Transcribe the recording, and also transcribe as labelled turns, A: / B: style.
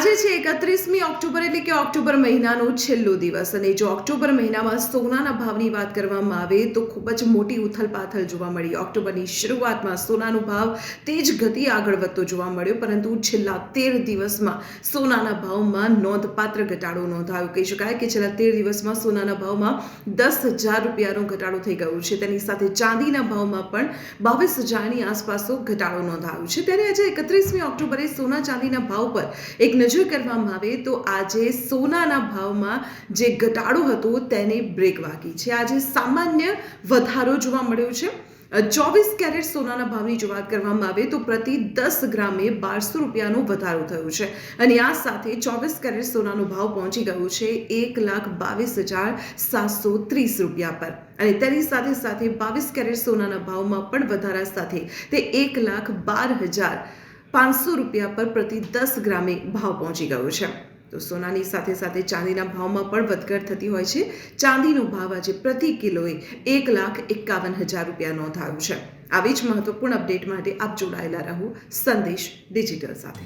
A: આજે છે 31મી ઓક્ટોબર એટલે કે ઓક્ટોબર મહિનાનો છેલ્લો દિવસ અને જો ઓક્ટોબર મહિનામાં સોનાના ભાવની વાત કરવામાં આવે તો ખૂબ જ મોટી ઉથલપાથલ જોવા મળી। ઓક્ટોબરની શરૂઆતમાં સોનાનો ભાવ તેજ ગતિ આગળ વધતો જોવા મળ્યો, પરંતુ છેલ્લા 13 દિવસમાં સોનાના ભાવમાં નોંધપાત્ર ઘટાડો નોંધાયો। કહી શકાય કે છેલ્લા 13 દિવસમાં સોનાના ભાવમાં 10,000 રૂપિયાનો ઘટાડો થઈ ગયો છે। તેની સાથે ચાંદીના ભાવમાં પણ 22,000ની આસપાસનો ઘટાડો નોંધાયો છે। ત્યારે આજે 31મી ઓક્ટોબરે સોના ચાંદીના ભાવ પર એક નજર કરવામાં આવે તો આજે સોનાના ભાવમાં જે ઘટાડો હતો તેને બ્રેક વાગી છે। આજે સામાન્ય વધારો જોવા મળ્યો છે। 24 કેરેટ સોનાના ભાવની જો વાત કરવામાં આવે તો પ્રતિ 10 ગ્રામે 1200 રૂપિયાનો વધારો થયો છે અને આ સાથે 24 કેરેટ સોનાનો ભાવ પહોંચી ગયો છે 1,22,730 રૂપિયા પર અને તેની સાથે સાથે 22 કેરેટ સોનાના ભાવમાં પણ વધારા સાથે તે 1,12,500 રૂપિયા પર પ્રતિ 10 ગ્રામે ભાવ પહોંચી ગયો છે। તો સોનાની સાથે સાથે ચાંદીના ભાવમાં પણ વધઘટ થતી હોય છે। ચાંદીનો ભાવ આજે પ્રતિ કિલોએ 1,51,000 રૂપિયા નોંધાયો છે। આવી જ મહત્વપૂર્ણ અપડેટ માટે આપ જોડાયેલા રહો સંદેશ ડિજિટલ સાથે।